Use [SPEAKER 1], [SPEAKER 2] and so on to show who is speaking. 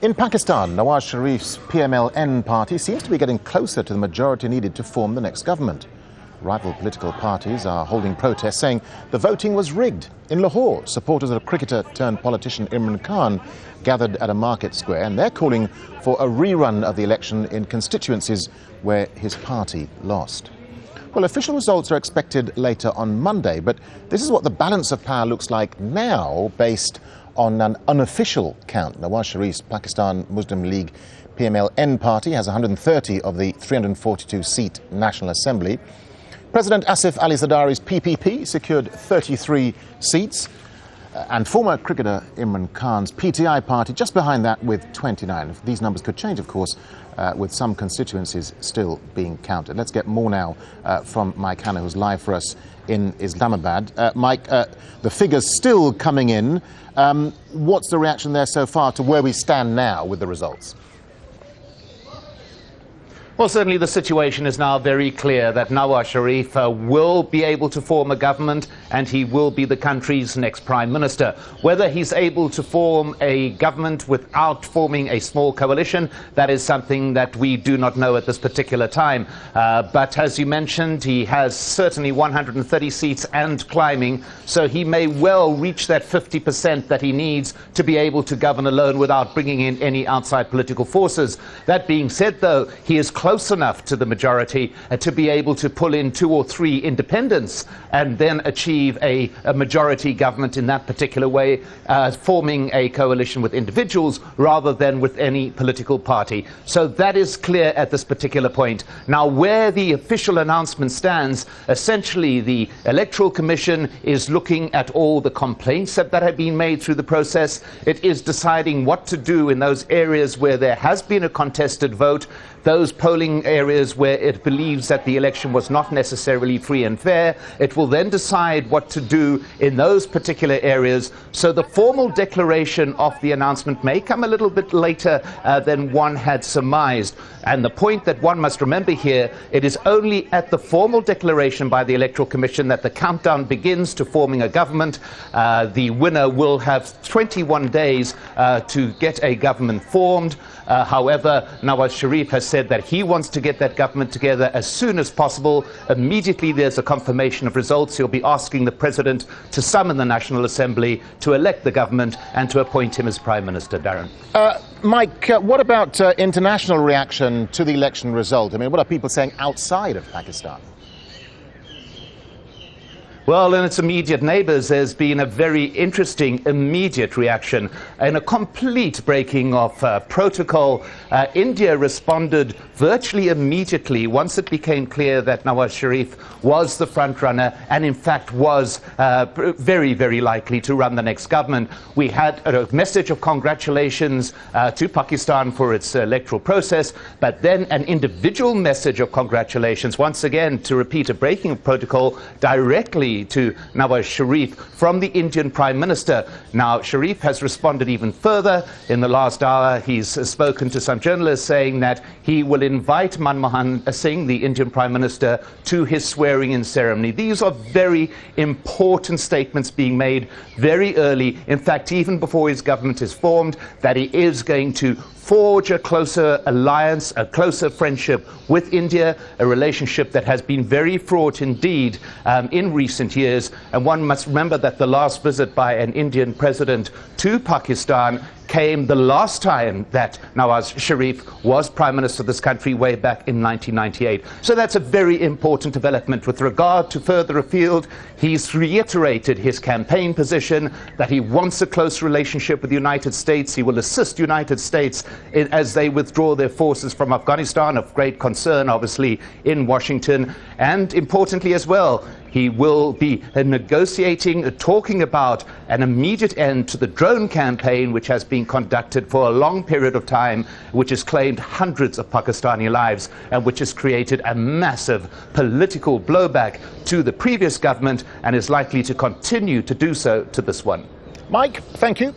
[SPEAKER 1] In Pakistan, Nawaz Sharif's PMLN party seems to be getting closer to the majority needed to form the next government. Rival political parties are holding protests saying the voting was rigged. In Lahore, supporters of cricketer-turned-politician Imran Khan gathered at a market square, and they're calling for a rerun of the election in constituencies where his party lost. Well, official results are expected later on Monday, but this is what the balance of power looks like now based on an unofficial count. Nawaz Sharif's Pakistan Muslim League PMLN party has 130 of the 342-seat National Assembly. President Asif Ali Zardari's PPP secured 33 seats, and former cricketer Imran Khan's PTI party just behind that with 29. These numbers could change, of course, with some constituencies still being counted. Let's get more now from Mike Hanna, who's live for us in Islamabad. Mike, the figures still coming in. What's the reaction there so far to where we stand now with the results?
[SPEAKER 2] Well, certainly the situation is now very clear that Nawaz Sharif will be able to form a government, and he will be the country's next prime minister. Whether he's able to form a government without forming a small coalition, that is something that we do not know at this particular time. But as you mentioned, he has certainly 130 seats and climbing, so he may well reach that 50% that he needs to be able to govern alone without bringing in any outside political forces. That being said, though, he is close enough to the majority to be able to pull in 2 or 3 independents and then achieve a majority government in that particular way, forming a coalition with individuals rather than with any political party. So that is clear at this particular point. Now, where the official announcement stands, essentially the Electoral Commission is looking at all the complaints that have been made through the process. It is deciding what to do in those areas where there has been a contested vote, those polling areas where it believes that the election was not necessarily free and fair. It will then decide what to do in those particular areas. So the formal declaration of the announcement may come a little bit later than one had surmised. And the point that one must remember here, it is only at the formal declaration by the Electoral Commission that the countdown begins to forming a government. The winner will have 21 days to get a government formed. However, Nawaz Sharif has said that he wants to get that government together as soon as possible. Immediately there's a confirmation of results, he'll be asking the President to summon the National Assembly to elect the government and to appoint him as Prime Minister. Darren.
[SPEAKER 1] Mike, what about international reaction to the election result? I mean, what are people saying outside of Pakistan?
[SPEAKER 2] Well, in its immediate neighbours, there's been a very interesting immediate reaction and a complete breaking of protocol. India responded virtually immediately once it became clear that Nawaz Sharif was the front runner and in fact was very, very likely to run the next government. We had a message of congratulations to Pakistan for its electoral process, but then an individual message of congratulations, once again, to repeat a breaking of protocol directly to Nawaz Sharif from the Indian Prime Minister. Now, Sharif has responded even further. In the last hour, he's spoken to some journalists saying that he will invite Manmohan Singh, the Indian Prime Minister, to his swearing-in ceremony. These are very important statements being made very early, in fact, even before his government is formed, that he is going to forge a closer alliance, a closer friendship with India, a relationship that has been very fraught indeed in recent years. And one must remember that the last visit by an Indian president to Pakistan came the last time that Nawaz Sharif was Prime Minister of this country way back in 1998. So that's a very important development. With regard to further afield, he's reiterated his campaign position that he wants a close relationship with the United States. He will assist the United States as they withdraw their forces from Afghanistan, of great concern, obviously, in Washington. And importantly as well, he will be negotiating, talking about an immediate end to the drone campaign, which has been conducted for a long period of time, which has claimed hundreds of Pakistani lives and which has created a massive political blowback to the previous government and is likely to continue to do so to this one.
[SPEAKER 1] Mike, thank you.